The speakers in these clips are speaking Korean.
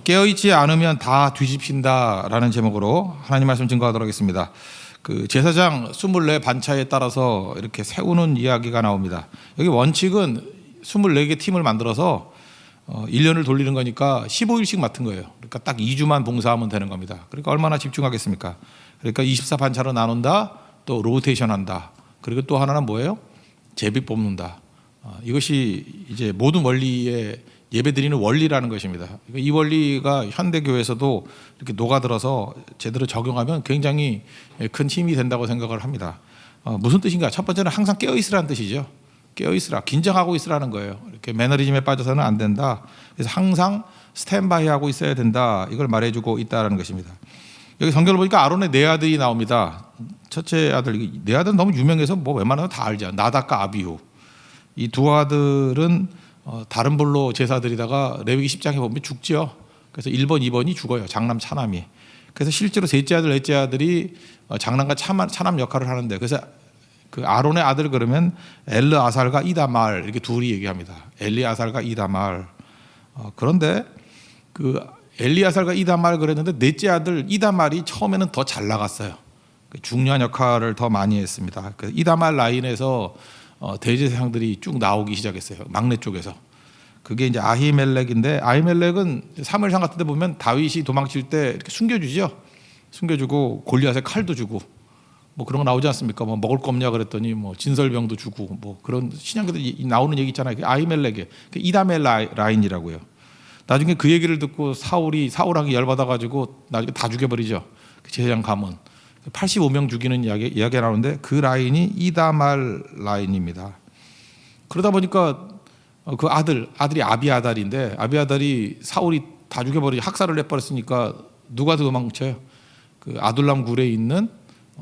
깨어있지 않으면 다 뒤집힌다라는 제목으로 하나님 말씀 증거하도록 하겠습니다. 그 제사장 24 반차에 따라서 이렇게 세우는 이야기가 나옵니다. 여기 원칙은 24개 팀을 만들어서 1년을 돌리는 거니까 15일씩 맡은 거예요. 그러니까 딱 2주만 봉사하면 되는 겁니다. 그러니까 얼마나 집중하겠습니까? 그러니까 24 반차로 나눈다, 또 로테이션 한다. 그리고 또 하나는 뭐예요? 제비 뽑는다. 이것이 이제 모든 원리의 예배드리는 원리라는 것입니다. 이 원리가 현대교회에서도 이렇게 녹아들어서 제대로 적용하면 굉장히 큰 힘이 된다고 생각을 합니다. 무슨 뜻인가? 첫 번째는 항상 깨어있으라는 뜻이죠. 깨어있으라, 긴장하고 있으라는 거예요. 이렇게 매너리즘에 빠져서는 안 된다. 그래서 항상 스탠바이 하고 있어야 된다. 이걸 말해주고 있다는 것입니다. 여기 성경을 보니까 아론의 네 아들이 나옵니다. 첫째 아들, 네 아들은 너무 유명해서 뭐 웬만하면 다 알죠. 나답과 아비후. 이 두 아들은 다른 불로 제사드리다가 레위기 10장에 보면 죽죠. 그래서 1번, 2번이 죽어요. 장남, 차남이. 그래서 실제로 셋째 아들, 넷째 아들이 장남과 차남 역할을 하는데, 그래서 그 아론의 아들 그러면 엘르아살과 이다말 이렇게 둘이 얘기합니다. 엘리아살과 이다말. 그런데 그 엘리아살과 이다말 그랬는데 넷째 아들 이다말이 처음에는 더 잘 나갔어요. 중요한 역할을 더 많이 했습니다. 그 이다말 라인에서 대제사장들이 쭉 나오기 시작했어요. 막내 쪽에서. 그게 이제 아히멜렉인데, 아히멜렉은 사무엘상 같은 데 보면 다윗이 도망칠 때 이렇게 숨겨주죠. 숨겨주고 골리앗에 칼도 주고 뭐 그런 거 나오지 않습니까? 뭐 먹을 거 없냐 그랬더니 뭐 진설병도 주고 뭐 그런 신약에도 나오는 얘기 있잖아요. 아히멜렉의 이다멜 라인이라고요. 나중에 그 얘기를 듣고 사울왕이 열받아 가지고 나중에 다 죽여버리죠. 그 제사장 가문 85명 죽이는 이야기가 나오는데 그 라인이 이다말 라인입니다. 그러다 보니까 그 아들이 아비아달인데, 아비아달이 사울이 다 죽여버리고 학살을 해버렸으니까 누가 도망쳐요? 그 아둘람 굴에 있는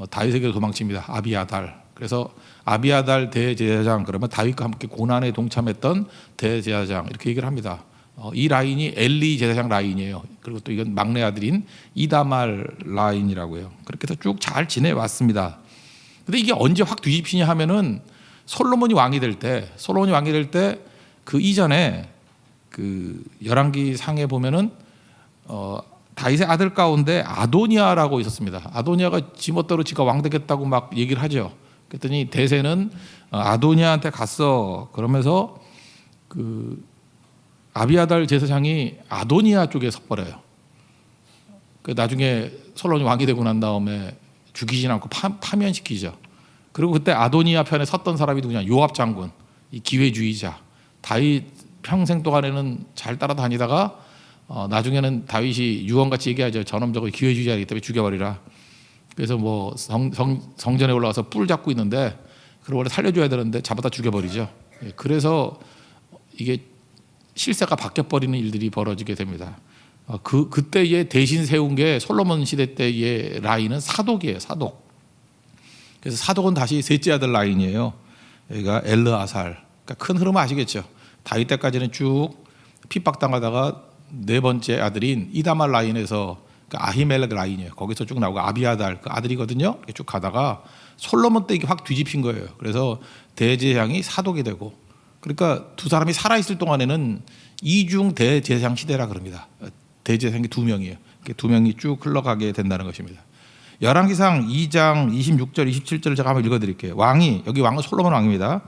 다윗에게 도망칩니다. 아비아달. 그래서 아비아달 대제사장, 그러면 다윗과 함께 고난에 동참했던 대제사장, 이렇게 얘기를 합니다. 이 라인이 엘리 제사장 라인이에요. 그리고 또 이건 막내 아들인 이다말 라인이라고요. 그렇게 해서 쭉 잘 지내왔습니다. 근데 이게 언제 확 뒤집히냐 하면은 솔로몬이 왕이 될 때 그 이전에 그 열왕기 상에 보면은 다윗의 아들 가운데 아도니아라고 있었습니다. 아도니아가 지멋대로 지가 왕 되겠다고 막 얘기를 하죠. 그랬더니 대세는 아도니아한테 갔어. 그러면서 그 아비아달 제사장이 아도니아 쪽에 섰버려요. 그 나중에 솔로몬이 왕이 되고 난 다음에 죽이진 않고 파면시키죠. 그리고 그때 아도니아 편에 섰던 사람이 누구냐? 요압 장군, 이 기회주의자. 다윗 평생 동안에는 잘 따라다니다가 나중에는 다윗이 유언같이 얘기하죠. 저놈 저거 기회주의자이기 때문에 죽여버리라. 그래서 뭐 성전에 올라가서 뿔 잡고 있는데 그걸 원래 살려줘야 되는데 잡아다 죽여버리죠. 그래서 이게 실세가 바뀌어버리는 일들이 벌어지게 됩니다. 그때에 대신 세운 게 솔로몬 시대 때의 라인은 사독이에요. 사독. 그래서 사독은 다시 셋째 아들 라인이에요. 여기가 엘르아살. 그러니까 큰 흐름 아시겠죠? 다윗 때까지는 쭉 핍박당하다가 네 번째 아들인 이다말 라인에서 그러니까 아히멜렉 라인이에요. 거기서 쭉 나오고 아비아달 그 아들이거든요. 이렇게 쭉 가다가 솔로몬 때 이게 확 뒤집힌 거예요. 그래서 대제사장이 사독이 되고, 그러니까 두 사람이 살아있을 동안에는 이중 대제사장 시대라 그럽니다. 대제사장이 두 명이에요. 두 명이 쭉 흘러가게 된다는 것입니다. 열왕기상 2장 26절 27절을 제가 한번 읽어드릴게요. 여기 왕은 솔로몬 왕입니다.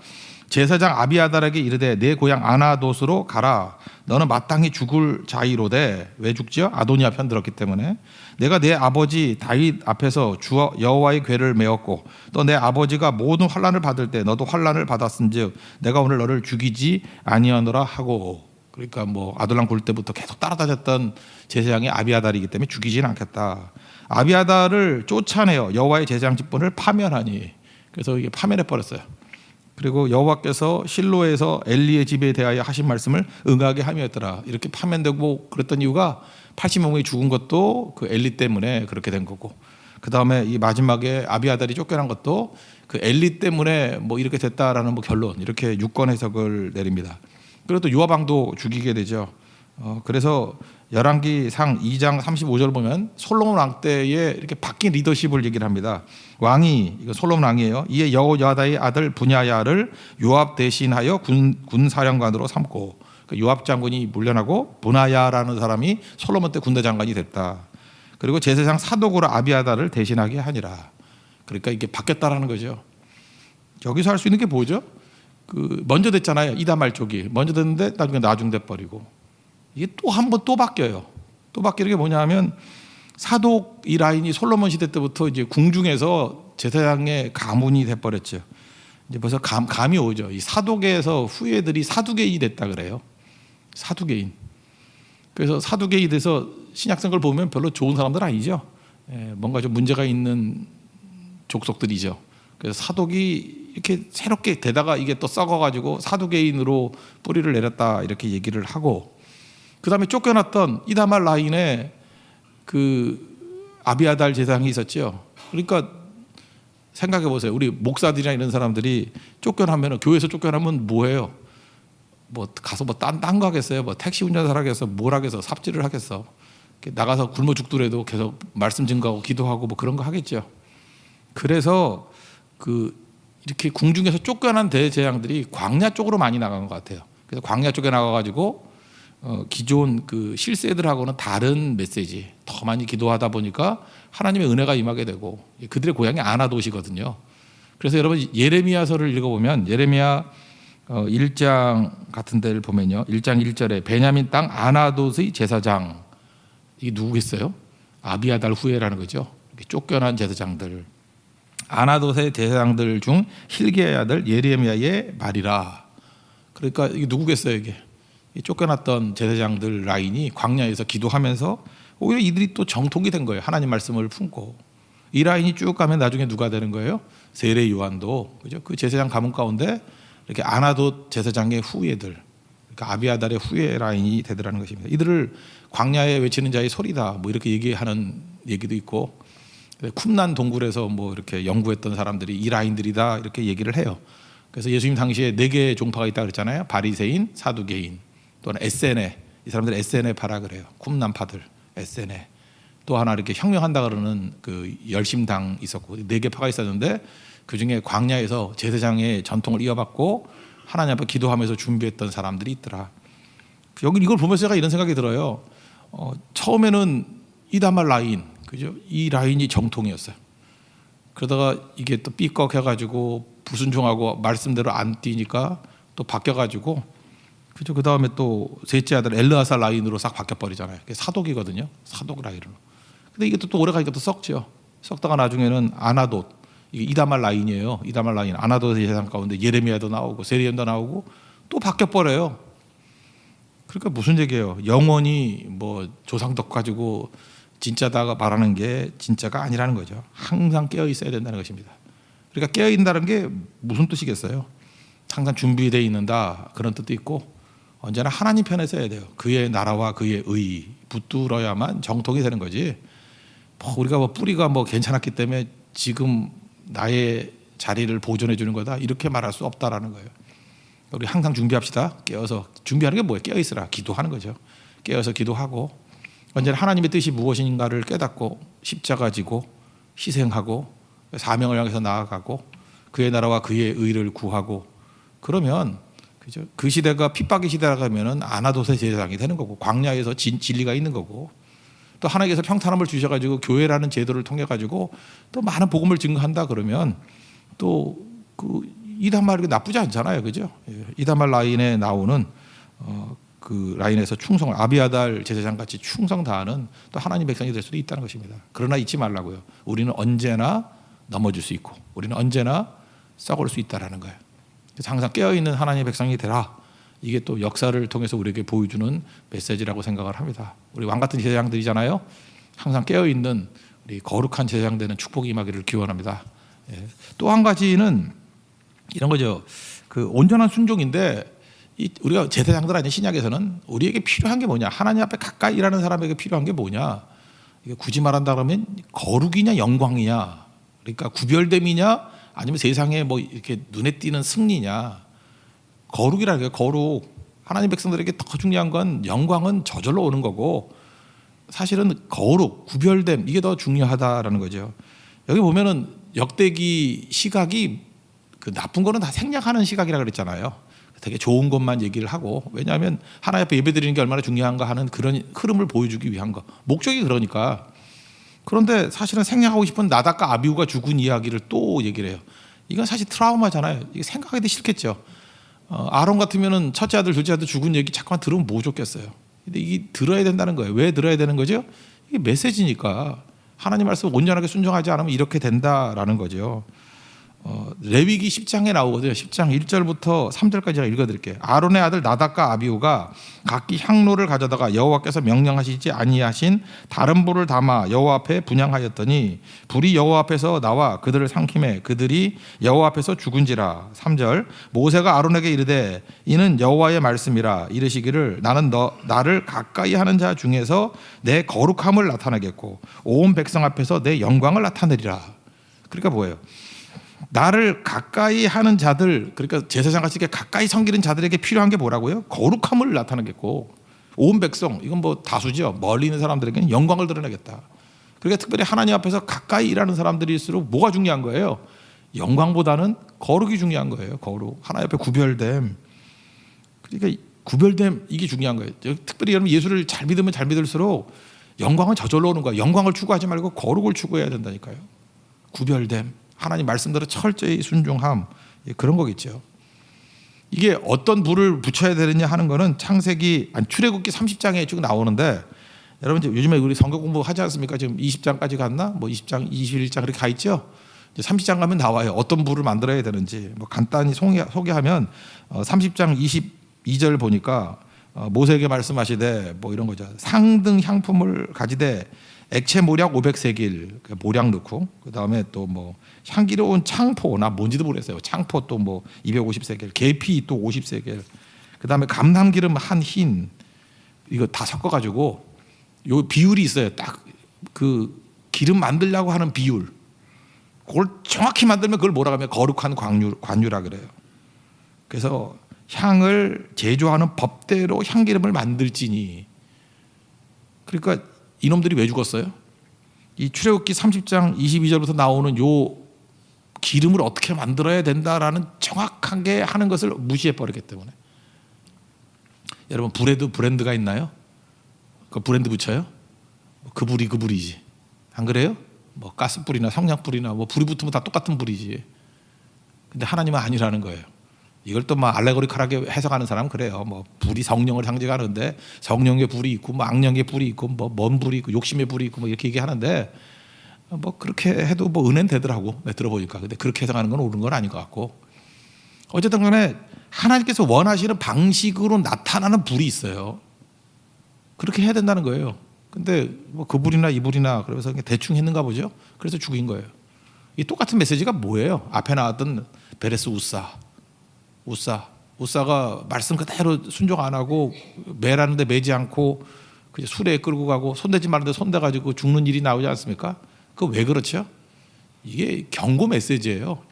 제사장 아비아달에게 이르되 내 고향 아나돗으로 가라. 너는 마땅히 죽을 자이로되. 왜 죽죠? 아도니아 편 들었기 때문에. 내가 내 아버지 다윗 앞에서 여호와의 궤를 메었고 또 내 아버지가 모든 환난을 받을 때 너도 환난을 받았은즉 내가 오늘 너를 죽이지 아니하노라 하고. 그러니까 뭐 아둘람 굴 때부터 계속 따라다녔던 제사장이 아비아달이기 때문에 죽이지는 않겠다. 아비아달을 쫓아내어 여호와의 제사장 직분을 파면하니. 그래서 이게 파면해 버렸어요. 그리고 여호와께서 실로에서 엘리의 집에 대하여 하신 말씀을 응하게 함이었더라. 이렇게 파면되고 그랬던 이유가 80명이 죽은 것도 그 엘리 때문에 그렇게 된 거고, 그 다음에 이 마지막에 아비아달이 쫓겨난 것도 그 엘리 때문에 뭐 이렇게 됐다라는 뭐 결론, 이렇게 유권 해석을 내립니다. 그리고 또 요압 왕도 죽이게 되죠. 그래서 열왕기상 2장 35절 보면 솔로몬 왕 때에 이렇게 바뀐 리더십을 얘기를 합니다. 왕이, 이거 솔로몬 왕이에요. 이에 여호야다의 아들 분야야를 요압 대신하여 군사령관으로 삼고. 그 요압 장군이 물려나고 보나야라는 사람이 솔로몬 때 군대 장관이 됐다. 그리고 제사장 사독으로 아비아달을 대신하게 하니라. 그러니까 이게 바뀌었다라는 거죠. 여기서 할 수 있는 게 뭐죠? 그 먼저 됐잖아요. 이다말 쪽이 먼저 됐는데 나중에 나중돼 버리고 이게 또 한 번 또 바뀌어요. 또 바뀌는 게 뭐냐면 사독 이 라인이 솔로몬 시대 때부터 이제 궁중에서 제사장의 가문이 돼 버렸죠. 이제 벌써 감이 오죠. 이 사독에서 후예들이 사두개인이 됐다 그래요. 사두개인. 그래서 사두개인이 돼서 신약성을 보면 별로 좋은 사람들 아니죠. 뭔가 좀 문제가 있는 족속들이죠. 그래서 사독이 이렇게 새롭게 되다가 이게 또 썩어가지고 사두개인으로 뿌리를 내렸다 이렇게 얘기를 하고, 그 다음에 쫓겨났던 이다말 라인에 그 아비아달 제사장이 있었죠. 그러니까 생각해 보세요. 우리 목사들이나 이런 사람들이 쫓겨나면, 교회에서 쫓겨나면 뭐해요? 뭐 가서 뭐 딴 거 하겠어요? 뭐 택시 운전사 하겠어? 뭘 하겠어? 삽질을 하겠어? 나가서 굶어 죽더라도 계속 말씀 증거하고 기도하고 뭐 그런 거 하겠죠. 그래서 그 이렇게 궁중에서 쫓겨난 대제사장들이 광야 쪽으로 많이 나간 것 같아요. 그래서 광야 쪽에 나가가지고 기존 그 실세들하고는 다른 메시지, 더 많이 기도하다 보니까 하나님의 은혜가 임하게 되고, 그들의 고향이 아나돗이거든요. 그래서 여러분 예레미야서를 읽어보면 예레미야 1장 같은 데를 보면요, 1장 1절에 베냐민 땅 아나돗의 제사장, 이게 누구겠어요? 아비아달 후예라는 거죠. 이렇게 쫓겨난 제사장들, 아나돗의 제사장들 중 hilkiya의 아들 예레미야의 말이라. 그러니까 이게 누구겠어요? 이게 쫓겨났던 제사장들 라인이 광야에서 기도하면서 오히려 이들이 또 정통이 된 거예요. 하나님 말씀을 품고. 이 라인이 쭉 가면 나중에 누가 되는 거예요? 세례 요한도, 그죠? 그 제사장 가문 가운데 이렇게 아나돗 제사장의 후예들, 그러니까 아비아달의 후예 라인이 되더라는 것입니다. 이들을 광야에 외치는 자의 소리다, 뭐 이렇게 얘기하는 얘기도 있고, 쿰난 동굴에서 뭐 이렇게 연구했던 사람들이 이 라인들이다 이렇게 얘기를 해요. 그래서 예수님 당시에 4개의 종파가 있다 그랬잖아요. 바리새인, 사두개인, 또는 에세네. 이 사람들 에세네파라 그래요. 쿰난파들, 에세네. 또 하나 이렇게 혁명한다 그러는 그 열심당 있었고, 4개 파가 있었는데 그 중에 광야에서 제사장의 전통을 이어받고 하나님 앞에 기도하면서 준비했던 사람들이 있더라. 여기 이걸 보면서 제가 이런 생각이 들어요. 처음에는 이다말 라인, 그죠? 이 라인이 정통이었어요. 그러다가 이게 또 삐걱해가지고 불순종하고 말씀대로 안 뛰니까 또 바뀌어가지고, 그죠? 그 다음에 또 셋째 아들 엘르아사 라인으로 싹 바뀌어버리잖아요. 그게 사독이거든요. 사독 라인으로. 근데 이게 또 오래 가니까 또 썩죠. 썩다가 나중에는 아나돗, 이게 이다말 라인이에요. 이다말 라인, 아나돗의 제사장 가운데 예레미야도 나오고 세리엠도 나오고 또 바뀌어버려요. 그러니까 무슨 얘기예요? 영원히 뭐 조상덕 가지고 진짜다가 말하는 게 진짜가 아니라는 거죠. 항상 깨어 있어야 된다는 것입니다. 그러니까 깨어 있다는 게 무슨 뜻이겠어요? 항상 준비되어 있는다 그런 뜻도 있고, 언제나 하나님 편에 서야 돼요. 그의 나라와 그의 의 붙들어야만 정통이 되는 거지. 우리가 뭐 뿌리가 뭐 괜찮았기 때문에 지금 나의 자리를 보존해 주는 거다 이렇게 말할 수 없다라는 거예요. 우리 항상 준비합시다. 깨어서 준비하는 게 뭐예요? 깨어 있으라, 기도하는 거죠. 깨어서 기도하고 언제나 하나님의 뜻이 무엇인가를 깨닫고 십자가 지고 희생하고 사명을 향해서 나아가고 그의 나라와 그의 의를 구하고, 그러면 그죠? 그 시대가 핍박의 시대라 가면은 아나돗의 제사장이 되는 거고, 광야에서 진리가 있는 거고, 또 하나님께서 평탄함을 주셔가지고 교회라는 제도를 통해 가지고 또 많은 복음을 증거한다 그러면 또 그 이다말이 나쁘지 않잖아요, 그죠? 이다말 라인에 나오는 그 라인에서 충성을 아비아달 제사장 같이 충성 다하는 또 하나님 백성이 될 수도 있다는 것입니다. 그러나 잊지 말라고요. 우리는 언제나 넘어질 수 있고 우리는 언제나 썩을 수 있다라는 거예요. 그래서 항상 깨어있는 하나님의 백성이 되라. 이게 또 역사를 통해서 우리에게 보여주는 메시지라고 생각을 합니다. 우리 왕같은 제사장들이잖아요. 항상 깨어있는 우리 거룩한 제사장 되는 축복이 임하기를 기원합니다. 예. 또 한 가지는 이런 거죠. 그 온전한 순종인데, 우리가 제사장들 아닌 신약에서는 우리에게 필요한 게 뭐냐, 하나님 앞에 가까이 일하는 사람에게 필요한 게 뭐냐, 이게 굳이 말한다 그러면 거룩이냐 영광이냐, 그러니까 구별됨이냐 아니면 세상에 뭐 이렇게 눈에 띄는 승리냐. 거룩이라는 게, 거룩, 하나님 백성들에게 더 중요한 건 영광은 저절로 오는 거고, 사실은 거룩, 구별됨, 이게 더 중요하다라는 거죠. 여기 보면은 역대기 시각이 그 나쁜 거는 다 생략하는 시각이라 그랬잖아요. 되게 좋은 것만 얘기를 하고, 왜냐하면 하나님 앞에 예배드리는 게 얼마나 중요한가 하는 그런 흐름을 보여주기 위한 거, 목적이 그러니까. 그런데 사실은 생략하고 싶은 나답과 아비후가 죽은 이야기를 또 얘기를 해요. 이건 사실 트라우마잖아요. 이게 생각하기도 싫겠죠. 아론 같으면은 첫째 아들, 둘째 아들 죽은 얘기 잠깐만 들으면 뭐 좋겠어요. 근데 이게 들어야 된다는 거예요. 왜 들어야 되는 거죠? 이게 메시지니까. 하나님 말씀 온전하게 순종하지 않으면 이렇게 된다라는 거죠. 레위기 10장에 나오거든요. 10장 1절부터 3절까지 제가 읽어드릴게요. 아론의 아들 나답과 아비후가 각기 향로를 가져다가 여호와께서 명령하시지 아니하신 다른 불을 담아 여호와 앞에 분향하였더니 불이 여호와 앞에서 나와 그들을 삼키매 그들이 여호와 앞에서 죽은지라. 3절 모세가 아론에게 이르되 이는 여호와의 말씀이라. 이르시기를 나는 나를 가까이 하는 자 중에서 내 거룩함을 나타내겠고 온 백성 앞에서 내 영광을 나타내리라. 그러니까 뭐예요? 나를 가까이 하는 자들, 그러니까 제사장 같이 가까이 섬기는 자들에게 필요한 게 뭐라고요? 거룩함을 나타내겠고 온 백성, 이건 뭐 다수죠. 멀리 있는 사람들에게는 영광을 드러내겠다. 그러니까 특별히 하나님 앞에서 가까이 일하는 사람들일수록 뭐가 중요한 거예요? 영광보다는 거룩이 중요한 거예요. 거룩. 하나님 앞에 구별됨. 그러니까 구별됨, 이게 중요한 거예요. 특별히 여러분 예수를 잘 믿으면 잘 믿을수록 영광은 저절로 오는 거예요. 영광을 추구하지 말고 거룩을 추구해야 된다니까요. 구별됨. 하나님 말씀대로 철저히 순종함, 그런 거겠죠. 이게 어떤 불을 붙여야 되느냐 하는 거는 출애굽기 30장에 쭉 나오는데, 여러분 요즘에 우리 성경 공부 하지 않습니까? 지금 20장까지 갔나? 뭐 20장, 21장 그렇게 가 있죠. 이제 30장 가면 나와요. 어떤 불을 만들어야 되는지. 뭐 간단히 소개하면 30장 22절 보니까 모세에게 말씀하시되 뭐 이런 거죠. 상등 향품을 가지되 액체 모략 500세길 모략 넣고, 그 다음에 또 뭐 향기로운 창포, 나 뭔지도 모르겠어요. 창포 또 뭐 250세겔, 계피 또 50세겔, 그 다음에 감람기름 한 흰, 이거 다 섞어가지고 요 비율이 있어요. 딱 그 기름 만들려고 하는 비율, 그걸 정확히 만들면 그걸 뭐라고 하면 거룩한 관유라 그래요. 그래서 향을 제조하는 법대로 향기름을 만들지니. 그러니까 이놈들이 왜 죽었어요? 이 출애굽기 30장 22절부터 나오는 요 기름을 어떻게 만들어야 된다라는 정확하게 하는 것을 무시해 버렸기 때문에. 여러분 불에도 브랜드가 있나요? 그 브랜드 붙여요? 그 불이 그 불이지. 안 그래요? 뭐 가스불이나 성냥불이나 뭐 불이 붙으면 다 똑같은 불이지. 근데 하나님은 아니라는 거예요. 이걸 또 막 알레고리컬하게 해석하는 사람은 그래요. 뭐 불이 성령을 상징하는데 성령의 불이 있고 뭐 악령의 불이 있고 뭐 먼 불이 있고 욕심의 불이 있고 뭐 이렇게 얘기하는데, 뭐 그렇게 해도 뭐 은혜는 되더라고. 네, 들어보니까. 근데 그렇게 해석하는 건 옳은 건 아닌 것 같고, 어쨌든 간에 하나님께서 원하시는 방식으로 나타나는 불이 있어요. 그렇게 해야 된다는 거예요. 근데 뭐 그 불이나 이 불이나 그러면서 대충 했는가 보죠. 그래서 죽인 거예요. 이 똑같은 메시지가 뭐예요? 앞에 나왔던 베레스 우사가 말씀 그대로 순종 안 하고 매라는데 매지 않고 그냥 수레에 끌고 가고 손대지 말는데 손대가지고 죽는 일이 나오지 않습니까? 그거 왜 그렇죠? 이게 경고 메시지예요.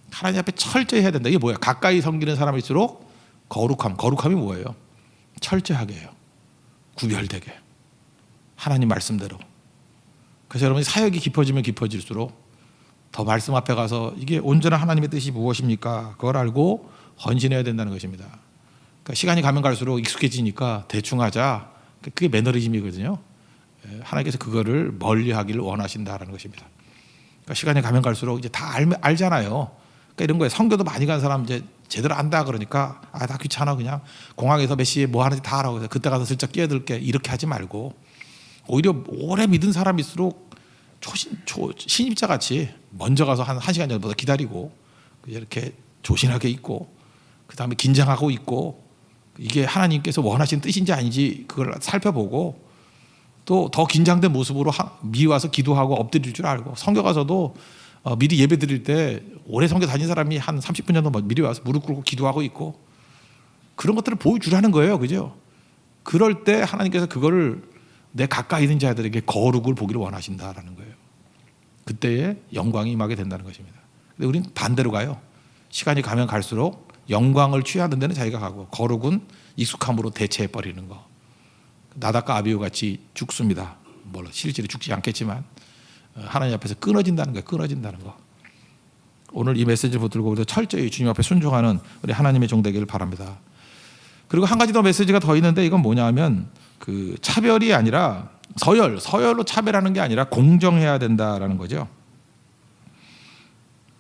하나님 앞에 철저히 해야 된다. 이게 뭐야? 가까이 섬기는 사람일수록 거룩함이 뭐예요? 철저하게 해요. 구별되게 하나님 말씀대로. 그래서 여러분이 사역이 깊어지면 깊어질수록 더 말씀 앞에 가서 이게 온전한 하나님의 뜻이 무엇입니까? 그걸 알고 헌신해야 된다는 것입니다. 그러니까 시간이 가면 갈수록 익숙해지니까 대충 하자. 그게 매너리즘이거든요. 하나님께서 그거를 멀리하기를 원하신다라는 것입니다. 그러니까 시간이 가면 갈수록 이제 다 알잖아요. 그러니까 이런 거예요. 선교도 많이 간 사람 이제 제대로 안다 그러니까 나 귀찮아, 그냥 공항에서 몇 시에 뭐 하는지 다 알아고 해서 그때 가서 슬쩍 끼어들게, 이렇게 하지 말고 오히려 오래 믿은 사람일수록 신입자 같이 먼저 가서 한 1시간 전보다 기다리고 이렇게 조신하게 있고, 그 다음에 긴장하고 있고, 이게 하나님께서 원하시는 뜻인지 아닌지 그걸 살펴보고, 또 더 긴장된 모습으로 미리 와서 기도하고 엎드릴 줄 알고, 선교 가서도 미리 예배 드릴 때 오래 선교 다닌 사람이 한 30분 정도 미리 와서 무릎 꿇고 기도하고 있고, 그런 것들을 보여주라는 거예요. 그죠? 그럴 때 하나님께서 그거를 내 가까이 있는 자들에게 거룩을 보기를 원하신다라는 거예요. 그때에 영광이 임하게 된다는 것입니다. 근데 우리는 반대로 가요. 시간이 가면 갈수록 영광을 취하는 데는 자기가 가고 거룩은 익숙함으로 대체해 버리는 거. 나답과 아비후 같이 죽습니다. 물론 실제로 죽지 않겠지만 하나님 앞에서 끊어진다는 거예요. 끊어진다는 거. 오늘 이 메시지를 붙들고 우리가 철저히 주님 앞에 순종하는 우리 하나님의 종 되기를 바랍니다. 그리고 한 가지 더 메시지가 더 있는데 이건 뭐냐면 그 차별이 아니라 서열로 차별하는 게 아니라 공정해야 된다라는 거죠.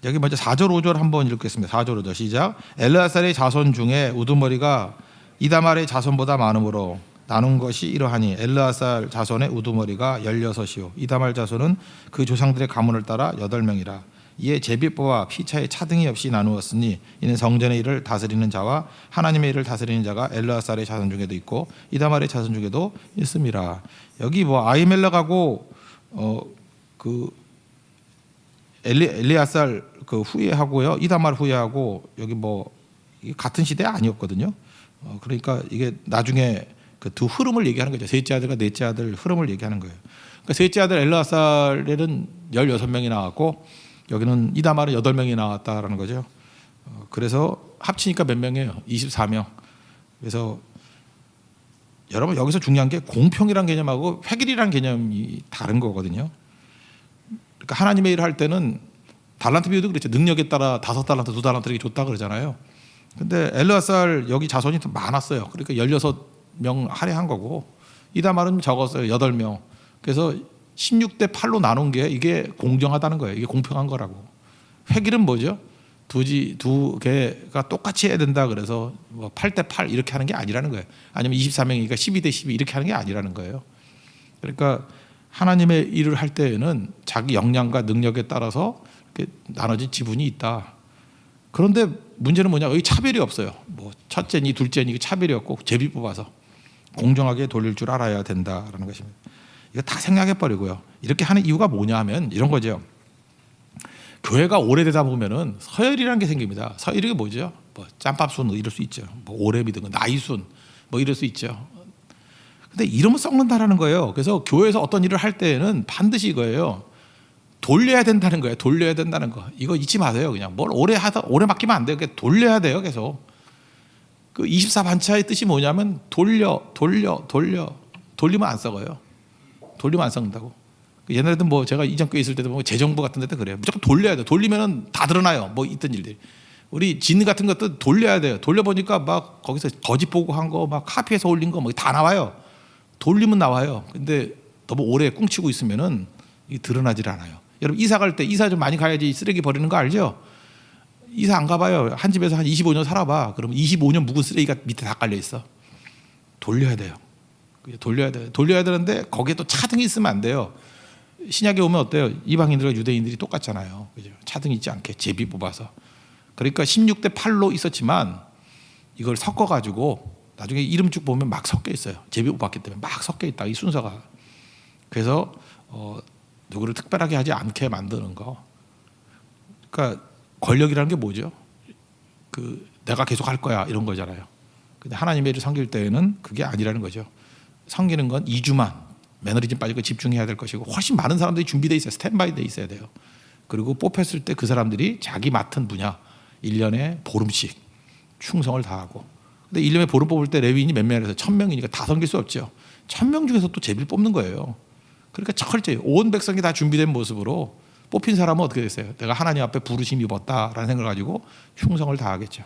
여기 먼저 4절 5절 한번 읽겠습니다. 4절 5절 시작. 엘르아살의 자손 중에 우두머리가 이다말의 자손보다 많으므로 나눈 것이 이러하니 엘르아살 자손의 우두머리가 16이요 이다말 자손은 그 조상들의 가문을 따라 8명이라. 이에 제비뽀와 피차의 차등이 없이 나누었으니 이는 성전의 일을 다스리는 자와 하나님의 일을 다스리는 자가 엘르아살의 자손 중에도 있고 이다말의 자손 중에도 있음이라. 여기 뭐 아히멜렉하고 그 엘리아살 그 후예하고요 이다말 후예하고 여기 뭐 같은 시대 아니었거든요. 그러니까 이게 나중에 그 두 흐름을 얘기하는 거죠. 셋째 아들과 넷째 아들 흐름을 얘기하는 거예요. 그러니까 셋째 아들 엘르아살에는 16명이 나왔고 여기는 이다말은 8명이 나왔다라는 거죠. 그래서 합치니까 몇 명이에요? 24명. 그래서 여러분 여기서 중요한 게 공평이란 개념하고 획일이란 개념이 다른 거거든요. 그러니까 하나님의 일을 할 때는 달란트 비유도 그렇죠. 능력에 따라 5달란트, 2달란트를 줬다 그러잖아요. 근데 엘르아살 여기 자손이 더 많았어요. 그러니까 16명 할애한 거고 이다말은 적었어요. 8명. 그래서 16대 8로 나눈 게 이게 공정하다는 거예요. 이게 공평한 거라고. 획일은 뭐죠? 두 개가 똑같이 해야 된다 그래서 뭐 8대 8 이렇게 하는 게 아니라는 거예요. 아니면 24명이니까 12대 12 이렇게 하는 게 아니라는 거예요. 그러니까 하나님의 일을 할 때에는 자기 역량과 능력에 따라서 이렇게 나눠진 지분이 있다. 그런데 문제는 뭐냐? 여기 차별이 없어요. 뭐 첫째니 둘째니 차별이 없고 제비 뽑아서 공정하게 돌릴 줄 알아야 된다라는 것입니다. 이거 다 생략해 버리고요. 이렇게 하는 이유가 뭐냐 하면 이런 거죠. 교회가 오래되다 보면은 서열이라는 게 생깁니다. 서열이 뭐죠? 뭐 짬밥순 이럴 수 있죠. 뭐 오래미든 나이순 뭐 이럴 수 있죠. 근데 이러면 썩는다라는 거예요. 그래서 교회에서 어떤 일을 할 때에는 반드시 이거예요. 돌려야 된다는 거예요. 돌려야 된다는 거. 이거 잊지 마세요. 그냥 뭘 오래 맡기면 안 돼요. 돌려야 돼요. 계속. 그 24반차의 뜻이 뭐냐면 돌리면 안 썩어요. 돌리면 안 썩는다고. 옛날에도 뭐 제가 이전 교회 있을 때도 보면 재정부 같은 데도 그래요. 무조건 돌려야 돼요. 돌리면은 다 드러나요. 뭐 있던 일들이. 우리 진 같은 것도 돌려야 돼요. 돌려보니까 막 거기서 거짓 보고한 거, 막 카피해서 올린 거 뭐 다 나와요. 돌리면 나와요. 근데 너무 오래 꿍치고 있으면은 이게 드러나질 않아요. 여러분 이사 갈 때 이사 좀 많이 가야지 쓰레기 버리는 거 알죠? 이사 안 가봐요. 한 집에서 한 25년 살아봐. 그러면 25년 묵은 쓰레기가 밑에 다 깔려 있어. 돌려야 돼요. 돌려야 돼요. 돌려야 되는데 거기에 또 차등이 있으면 안 돼요. 신약에 오면 어때요? 이방인들과 유대인들이 똑같잖아요. 그죠? 차등 있지 않게 제비 뽑아서. 그러니까 16대 8로 있었지만 이걸 섞어가지고 나중에 이름 쭉 보면 막 섞여 있어요. 제비 뽑았기 때문에 막 섞여 있다. 이 순서가. 그래서 누구를 특별하게 하지 않게 만드는 거. 그러니까 권력이라는 게 뭐죠? 내가 계속 할 거야 이런 거잖아요. 근데 하나님의 일을 섬길 때에는 그게 아니라는 거죠. 섬기는 건 2주만 매너리즘 빠지고 집중해야 될 것이고 훨씬 많은 사람들이 준비되어 있어요. 스탠바이 돼 있어야 돼요. 그리고 뽑혔을 때 그 사람들이 자기 맡은 분야 1년에 보름씩 충성을 다하고. 근데 1년에 보름 뽑을 때 레위인이 몇 명이라서 1000명이니까 다 섬길 수 없죠. 1000명 중에서 또 제비를 뽑는 거예요. 그러니까 철저히 온 백성이 다 준비된 모습으로 뽑힌 사람은 어떻게 됐어요? 내가 하나님 앞에 부르심 입었다라는 생각을 가지고 충성을 다하겠죠.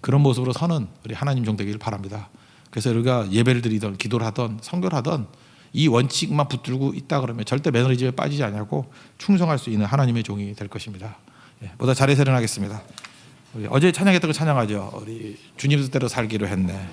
그런 모습으로 서는 우리 하나님 종 되기를 바랍니다. 그래서 우리가 예배를 드리던 기도를 하던 성교를 하던 이 원칙만 붙들고 있다 그러면 절대 매너리즘에 빠지지 않냐고 충성할 수 있는 하나님의 종이 될 것입니다. 보다 자리에 세련하겠습니다. 우리 어제 찬양했던 거 찬양하죠. 우리 주님 뜻대로 살기로 했네.